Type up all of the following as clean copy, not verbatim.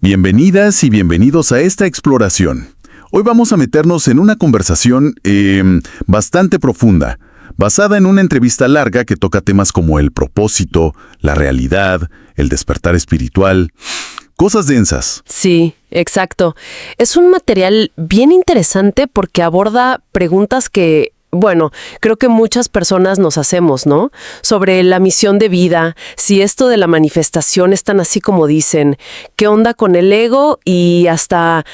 Bienvenidas y bienvenidos a esta exploración. Hoy vamos a meternos en una conversación bastante profunda, basada en una entrevista larga que toca temas como el propósito, la realidad, el despertar espiritual, cosas densas. Sí, exacto. Es un material bien interesante porque aborda preguntas que, creo que muchas personas nos hacemos, ¿no? Sobre la misión de vida, si esto de la manifestación es tan así como dicen, qué onda con el ego y hasta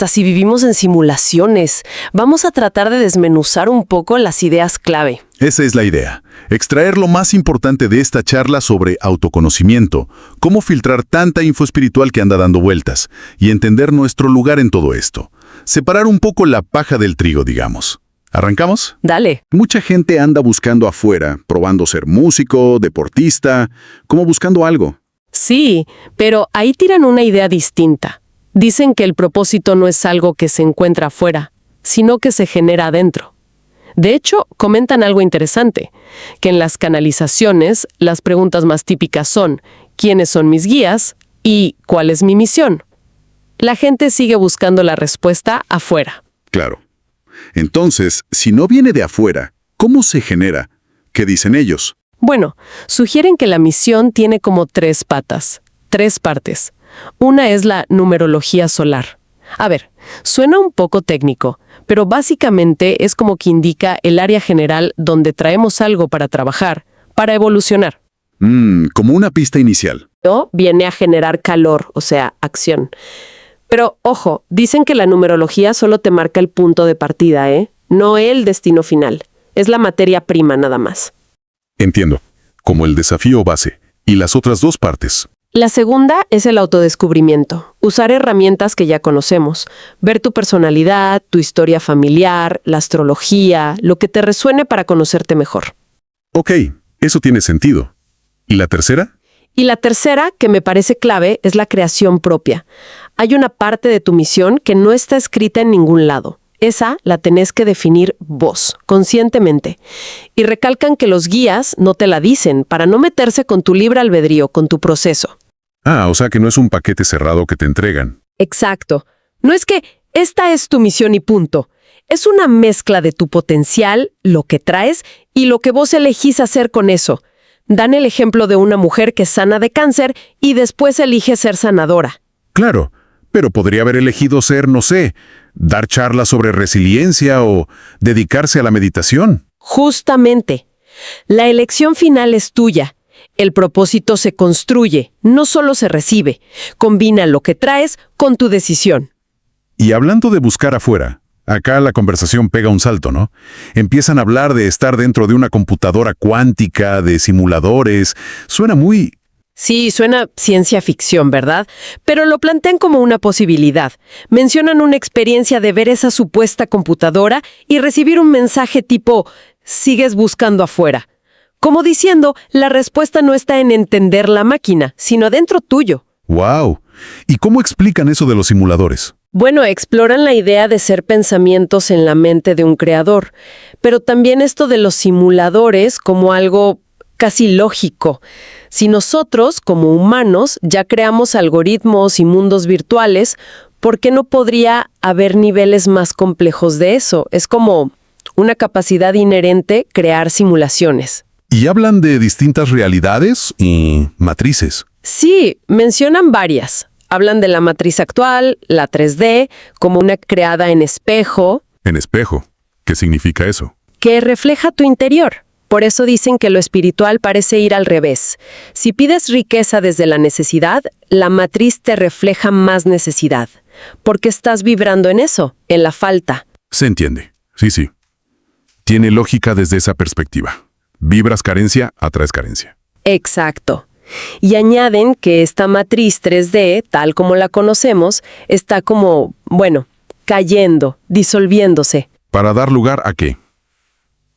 si vivimos en simulaciones. Vamos a tratar de desmenuzar un poco las ideas clave. Esa es la idea. Extraer lo más importante de esta charla sobre autoconocimiento, cómo filtrar tanta info espiritual que anda dando vueltas y entender nuestro lugar en todo esto. Separar un poco la paja del trigo, digamos. ¿Arrancamos? Dale. Mucha gente anda buscando afuera, probando ser músico, deportista, como buscando algo. Sí, pero ahí tiran una idea distinta. Dicen que el propósito no es algo que se encuentra afuera, sino que se genera adentro. De hecho, comentan algo interesante, que en las canalizaciones las preguntas más típicas son ¿quiénes son mis guías? Y ¿cuál es mi misión? La gente sigue buscando la respuesta afuera. Claro. Entonces, si no viene de afuera, ¿cómo se genera? ¿Qué dicen ellos? Bueno, sugieren que la misión tiene como 3 patas, 3 partes. Una es la numerología solar. A ver, suena un poco técnico, pero básicamente es como que indica el área general donde traemos algo para trabajar, para evolucionar. Como una pista inicial. ¿No? Viene a generar calor, o sea, acción. Pero, ojo, dicen que la numerología solo te marca el punto de partida, no el destino final. Es la materia prima nada más. Entiendo. Como el desafío base. ¿Y las otras 2 partes? La segunda es el autodescubrimiento. Usar herramientas que ya conocemos. Ver tu personalidad, tu historia familiar, la astrología, lo que te resuene para conocerte mejor. Ok, eso tiene sentido. ¿Y la tercera? Y la tercera, que me parece clave, es la creación propia. Hay una parte de tu misión que no está escrita en ningún lado. Esa la tenés que definir vos, conscientemente. Y recalcan que los guías no te la dicen para no meterse con tu libre albedrío, con tu proceso. O sea que no es un paquete cerrado que te entregan. Exacto. No es que esta es tu misión y punto. Es una mezcla de tu potencial, lo que traes y lo que vos elegís hacer con eso. Dan el ejemplo de una mujer que sana de cáncer y después elige ser sanadora. Claro, pero podría haber elegido ser, no sé, dar charlas sobre resiliencia o dedicarse a la meditación. Justamente. La elección final es tuya. El propósito se construye, no solo se recibe. Combina lo que traes con tu decisión. Y hablando de buscar afuera, acá la conversación pega un salto, ¿no? Empiezan a hablar de estar dentro de una computadora cuántica, de simuladores. Suena muy... Sí, suena ciencia ficción, ¿verdad? Pero lo plantean como una posibilidad. Mencionan una experiencia de ver esa supuesta computadora y recibir un mensaje tipo, sigues buscando afuera. Como diciendo, la respuesta no está en entender la máquina, sino dentro tuyo. ¡Wow! ¿Y cómo explican eso de los simuladores? Bueno, exploran la idea de ser pensamientos en la mente de un creador, pero también esto de los simuladores como algo casi lógico. Si nosotros, como humanos, ya creamos algoritmos y mundos virtuales, ¿por qué no podría haber niveles más complejos de eso? Es como una capacidad inherente crear simulaciones. Y hablan de distintas realidades y matrices. Sí, mencionan varias. Hablan de la matriz actual, la 3D, como una creada en espejo. En espejo. ¿Qué significa eso? Que refleja tu interior. Por eso dicen que lo espiritual parece ir al revés. Si pides riqueza desde la necesidad, la matriz te refleja más necesidad. Porque estás vibrando en eso, en la falta. Se entiende. Sí. Tiene lógica desde esa perspectiva. Vibras carencia, atraes carencia. Exacto. Y añaden que esta matriz 3D, tal como la conocemos, está como, cayendo, disolviéndose. ¿Para dar lugar a qué?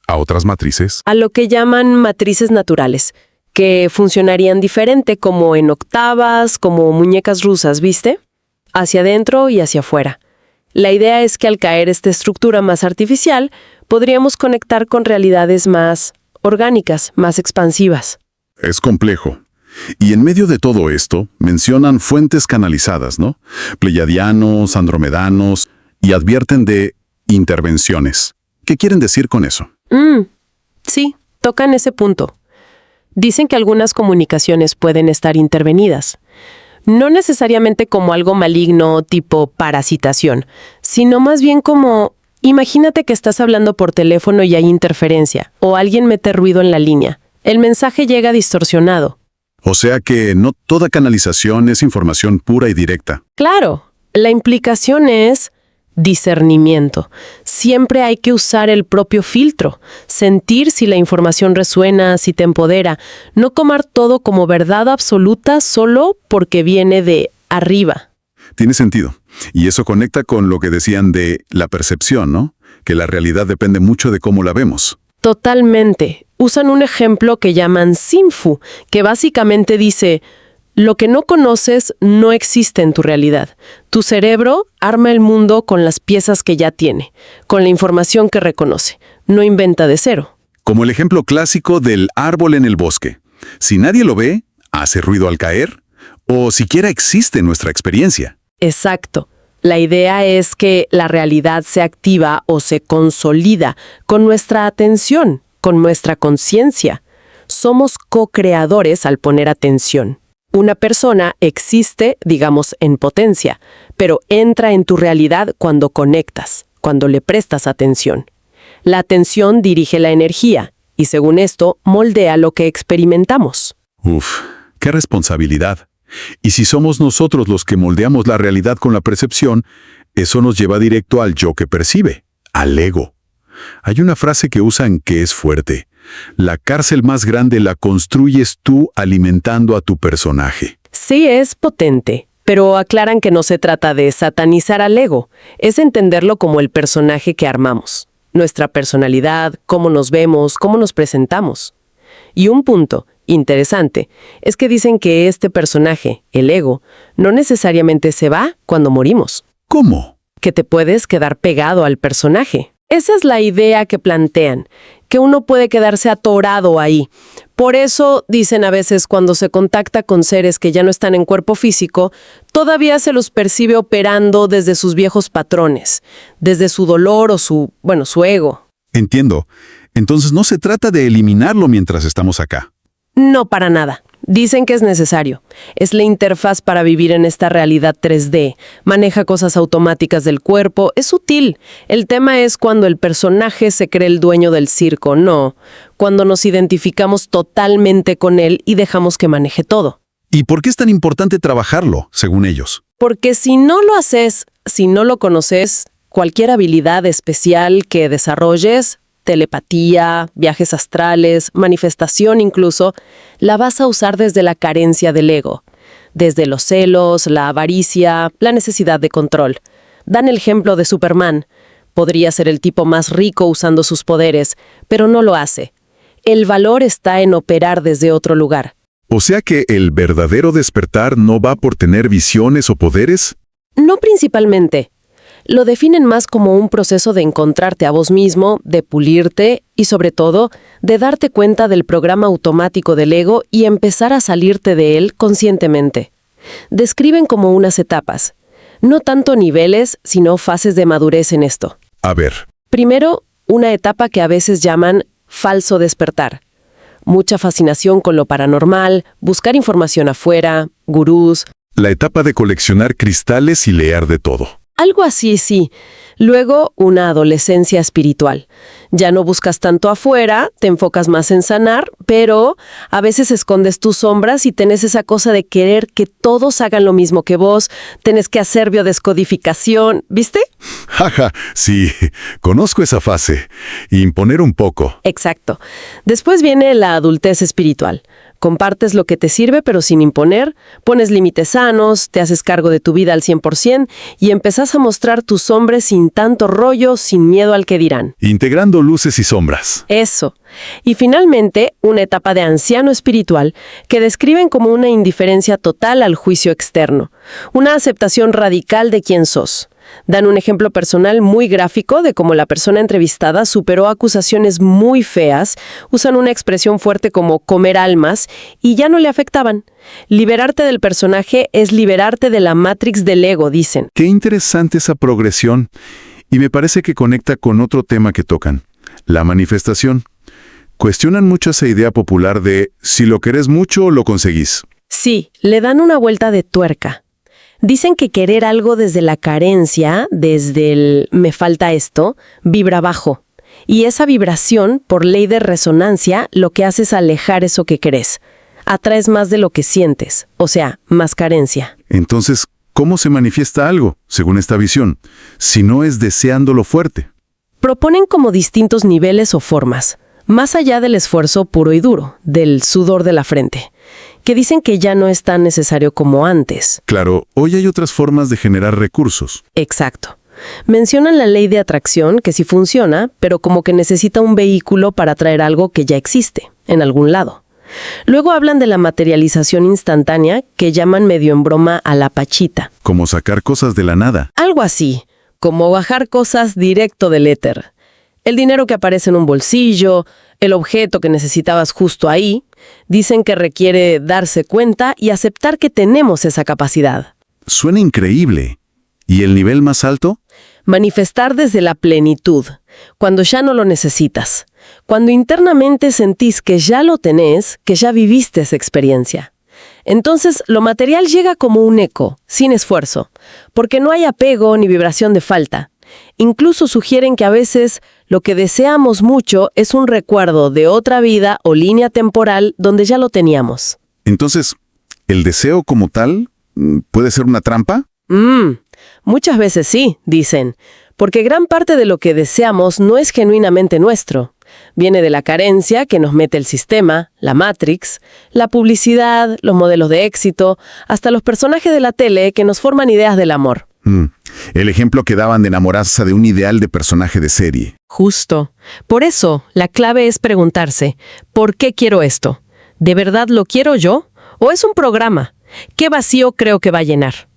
¿A otras matrices? A lo que llaman matrices naturales, que funcionarían diferente, como en octavas, como muñecas rusas, ¿viste? Hacia adentro y hacia afuera. La idea es que al caer esta estructura más artificial, podríamos conectar con realidades más orgánicas, más expansivas. Es complejo. Y en medio de todo esto, mencionan fuentes canalizadas, ¿no? Pleiadianos, andromedanos, y advierten de intervenciones. ¿Qué quieren decir con eso? Sí, tocan ese punto. Dicen que algunas comunicaciones pueden estar intervenidas. No necesariamente como algo maligno tipo parasitación, sino más bien como, imagínate que estás hablando por teléfono y hay interferencia, o alguien mete ruido en la línea. El mensaje llega distorsionado. O sea que no toda canalización es información pura y directa. Claro, la implicación es discernimiento. Siempre hay que usar el propio filtro, sentir si la información resuena, si te empodera, no tomar todo como verdad absoluta solo porque viene de arriba. Tiene sentido. Y eso conecta con lo que decían de la percepción, ¿no? Que la realidad depende mucho de cómo la vemos. Totalmente. Usan un ejemplo que llaman Sinfu, que básicamente dice: lo que no conoces no existe en tu realidad. Tu cerebro arma el mundo con las piezas que ya tiene, con la información que reconoce. No inventa de cero. Como el ejemplo clásico del árbol en el bosque. Si nadie lo ve, hace ruido al caer, o siquiera existe en nuestra experiencia. Exacto. La idea es que la realidad se activa o se consolida con nuestra atención, con nuestra conciencia. Somos co-creadores al poner atención. Una persona existe, digamos, en potencia, pero entra en tu realidad cuando conectas, cuando le prestas atención. La atención dirige la energía y, según esto, moldea lo que experimentamos. Uf, qué responsabilidad. Y si somos nosotros los que moldeamos la realidad con la percepción, eso nos lleva directo al yo que percibe, al ego. Hay una frase que usan que es fuerte. La cárcel más grande la construyes tú alimentando a tu personaje. Sí, es potente, pero aclaran que no se trata de satanizar al ego, es entenderlo como el personaje que armamos, nuestra personalidad, cómo nos vemos, cómo nos presentamos. Y un punto interesante es que dicen que este personaje, el ego, no necesariamente se va cuando morimos. ¿Cómo? Que te puedes quedar pegado al personaje. Esa es la idea que plantean, que uno puede quedarse atorado ahí. Por eso, dicen a veces, cuando se contacta con seres que ya no están en cuerpo físico, todavía se los percibe operando desde sus viejos patrones, desde su dolor o su ego. Entiendo. Entonces no se trata de eliminarlo mientras estamos acá. No, para nada. Dicen que es necesario. Es la interfaz para vivir en esta realidad 3D. Maneja cosas automáticas del cuerpo. Es útil. El tema es cuando el personaje se cree el dueño del circo. No. Cuando nos identificamos totalmente con él y dejamos que maneje todo. ¿Y por qué es tan importante trabajarlo, según ellos? Porque si no lo haces, si no lo conoces, cualquier habilidad especial que desarrolles, telepatía, viajes astrales, manifestación incluso, la vas a usar desde la carencia del ego, desde los celos, la avaricia, la necesidad de control. Dan el ejemplo de Superman. Podría ser el tipo más rico usando sus poderes, pero no lo hace. El valor está en operar desde otro lugar. O sea que el verdadero despertar no va por tener visiones o poderes. No principalmente. Lo definen más como un proceso de encontrarte a vos mismo, de pulirte y, sobre todo, de darte cuenta del programa automático del ego y empezar a salirte de él conscientemente. Describen como unas etapas. No tanto niveles, sino fases de madurez en esto. A ver. Primero, una etapa que a veces llaman falso despertar. Mucha fascinación con lo paranormal, buscar información afuera, gurús. La etapa de coleccionar cristales y leer de todo. Algo así, sí. Luego, una adolescencia espiritual. Ya no buscas tanto afuera, te enfocas más en sanar, pero a veces escondes tus sombras y tenés esa cosa de querer que todos hagan lo mismo que vos, tenés que hacer biodescodificación, ¿viste? Jaja, sí, conozco esa fase. Imponer un poco. Exacto. Después viene la adultez espiritual. Compartes lo que te sirve pero sin imponer, pones límites sanos, te haces cargo de tu vida al 100% y empezás a mostrar tus hombres sin tanto rollo, sin miedo al que dirán. Integrando luces y sombras. Eso. Y finalmente, una etapa de anciano espiritual que describen como una indiferencia total al juicio externo, una aceptación radical de quién sos. Dan un ejemplo personal muy gráfico de cómo la persona entrevistada superó acusaciones muy feas, usan una expresión fuerte como comer almas y ya no le afectaban. Liberarte del personaje es liberarte de la matrix del ego, dicen. Qué interesante esa progresión. Y me parece que conecta con otro tema que tocan, la manifestación. Cuestionan mucho esa idea popular de si lo querés mucho, lo conseguís. Sí, le dan una vuelta de tuerca. Dicen que querer algo desde la carencia, desde el me falta esto, vibra bajo. Y esa vibración, por ley de resonancia, lo que hace es alejar eso que querés. Atraes más de lo que sientes, o sea, más carencia. Entonces, ¿cómo se manifiesta algo, según esta visión, si no es deseándolo fuerte? Proponen como distintos niveles o formas, más allá del esfuerzo puro y duro, del sudor de la frente, que dicen que ya no es tan necesario como antes. Claro, hoy hay otras formas de generar recursos. Exacto. Mencionan la ley de atracción, que sí funciona, pero como que necesita un vehículo para atraer algo que ya existe, en algún lado. Luego hablan de la materialización instantánea, que llaman medio en broma a la pachita. Como sacar cosas de la nada. Algo así, como bajar cosas directo del éter. El dinero que aparece en un bolsillo, el objeto que necesitabas justo ahí, dicen que requiere darse cuenta y aceptar que tenemos esa capacidad. Suena increíble. ¿Y el nivel más alto? Manifestar desde la plenitud, cuando ya no lo necesitas. Cuando internamente sentís que ya lo tenés, que ya viviste esa experiencia. Entonces, lo material llega como un eco, sin esfuerzo, porque no hay apego ni vibración de falta. Incluso sugieren que a veces lo que deseamos mucho es un recuerdo de otra vida o línea temporal donde ya lo teníamos. Entonces, ¿el deseo como tal puede ser una trampa? Muchas veces sí, dicen, porque gran parte de lo que deseamos no es genuinamente nuestro. Viene de la carencia que nos mete el sistema, la Matrix, la publicidad, los modelos de éxito, hasta los personajes de la tele que nos forman ideas del amor. El ejemplo que daban de enamorarse de un ideal de personaje de serie. Justo. Por eso, la clave es preguntarse, ¿por qué quiero esto? ¿De verdad lo quiero yo? ¿O es un programa? ¿Qué vacío creo que va a llenar?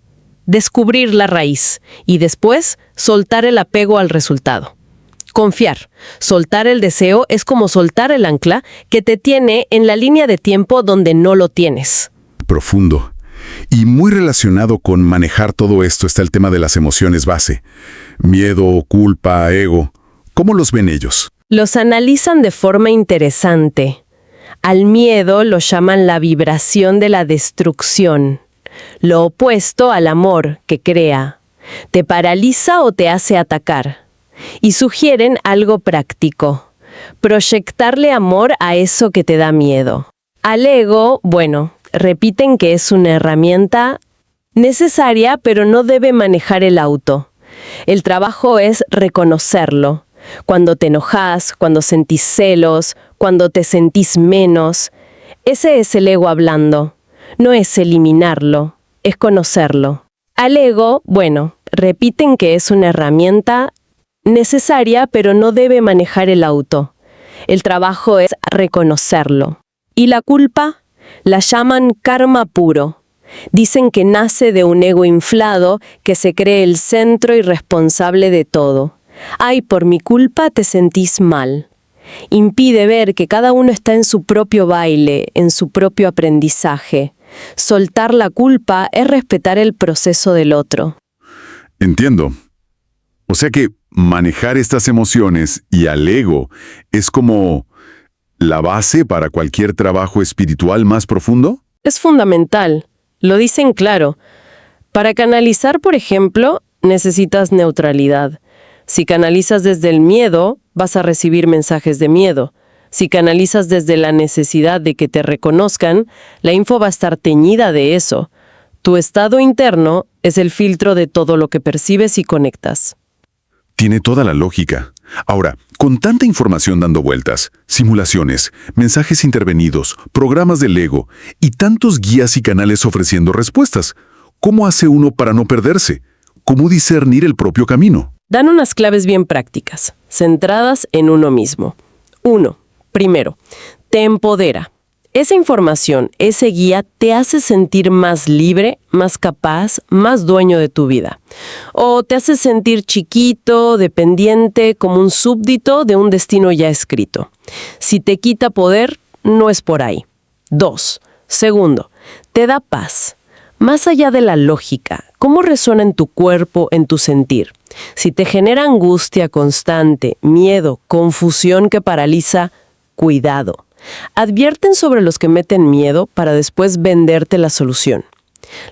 Descubrir la raíz y después soltar el apego al resultado. Confiar. Soltar el deseo es como soltar el ancla que te tiene en la línea de tiempo donde no lo tienes. Profundo. Y muy relacionado con manejar todo esto está el tema de las emociones base. Miedo, culpa, ego. ¿Cómo los ven ellos? Los analizan de forma interesante. Al miedo lo llaman la vibración de la destrucción. Lo opuesto al amor, que crea. Te paraliza o te hace atacar. Y sugieren algo práctico. Proyectarle amor a eso que te da miedo. Al ego, bueno, repiten que es una herramienta necesaria, pero no debe manejar el auto. El trabajo es reconocerlo. Cuando te enojas, cuando sentís celos, cuando te sentís menos. Ese es el ego hablando. No es eliminarlo, es conocerlo. Al ego, bueno, repiten que es una herramienta necesaria, pero no debe manejar el auto. El trabajo es reconocerlo. ¿Y la culpa? La llaman karma puro. Dicen que nace de un ego inflado que se cree el centro y responsable de todo. Ay, por mi culpa te sentís mal. Impide ver que cada uno está en su propio baile, en su propio aprendizaje. Soltar la culpa es respetar el proceso del otro. Entiendo. O sea que manejar estas emociones y al ego es como la base para cualquier trabajo espiritual más profundo. Es fundamental. Lo dicen claro. Para canalizar, por ejemplo, necesitas neutralidad. Si canalizas desde el miedo, vas a recibir mensajes de miedo. Si canalizas desde la necesidad de que te reconozcan, la info va a estar teñida de eso. Tu estado interno es el filtro de todo lo que percibes y conectas. Tiene toda la lógica. Ahora, con tanta información dando vueltas, simulaciones, mensajes intervenidos, programas del ego y tantos guías y canales ofreciendo respuestas, ¿cómo hace uno para no perderse? ¿Cómo discernir el propio camino? Dan unas claves bien prácticas, centradas en uno mismo. 1. Primero, te empodera. Esa información, ese guía, te hace sentir más libre, más capaz, más dueño de tu vida. O te hace sentir chiquito, dependiente, como un súbdito de un destino ya escrito. Si te quita poder, no es por ahí. 2. Segundo, te da paz. Más allá de la lógica, ¿cómo resuena en tu cuerpo, en tu sentir? Si te genera angustia constante, miedo, confusión que paraliza, cuidado. Advierten sobre los que meten miedo para después venderte la solución.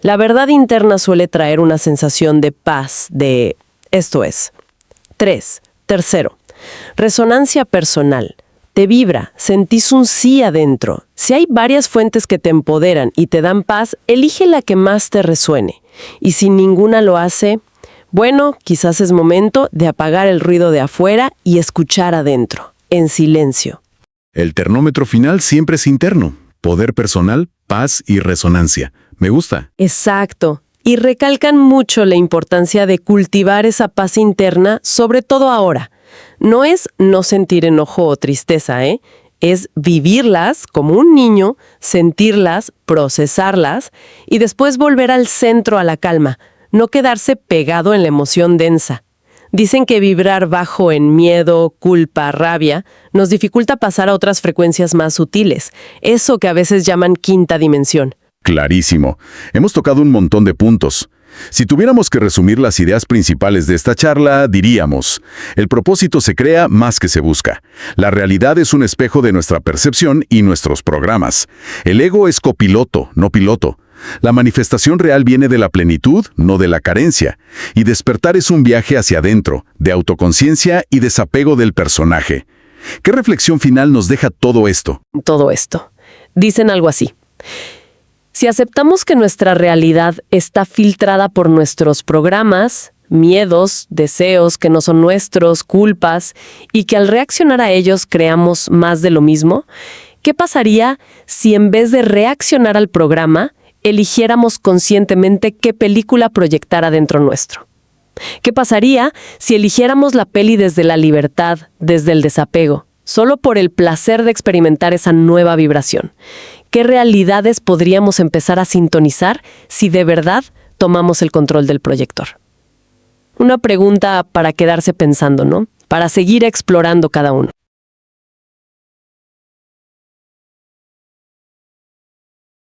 La verdad interna suele traer una sensación de paz, esto es. 3. Tercero, resonancia personal. Te vibra, sentís un sí adentro. Si hay varias fuentes que te empoderan y te dan paz, elige la que más te resuene. Y si ninguna lo hace, bueno, quizás es momento de apagar el ruido de afuera y escuchar adentro, en silencio. El termómetro final siempre es interno. Poder personal, paz y resonancia. Me gusta. Exacto. Y recalcan mucho la importancia de cultivar esa paz interna, sobre todo ahora. No es no sentir enojo o tristeza, es vivirlas como un niño, sentirlas, procesarlas y después volver al centro, a la calma, no quedarse pegado en la emoción densa. Dicen que vibrar bajo en miedo, culpa, rabia, nos dificulta pasar a otras frecuencias más sutiles, eso que a veces llaman quinta dimensión. Clarísimo. Hemos tocado un montón de puntos. Si tuviéramos que resumir las ideas principales de esta charla, diríamos: el propósito se crea más que se busca. La realidad es un espejo de nuestra percepción y nuestros programas. El ego es copiloto, no piloto. La manifestación real viene de la plenitud, no de la carencia. Y despertar es un viaje hacia adentro, de autoconciencia y desapego del personaje. ¿Qué reflexión final nos deja todo esto? Todo esto. Dicen algo así: si aceptamos que nuestra realidad está filtrada por nuestros programas, miedos, deseos que no son nuestros, culpas, y que al reaccionar a ellos creamos más de lo mismo, ¿qué pasaría si en vez de reaccionar al programa, eligiéramos conscientemente qué película proyectar adentro nuestro? ¿Qué pasaría si eligiéramos la peli desde la libertad, desde el desapego, solo por el placer de experimentar esa nueva vibración? ¿Qué realidades podríamos empezar a sintonizar si de verdad tomamos el control del proyector? Una pregunta para quedarse pensando, ¿no? Para seguir explorando cada uno.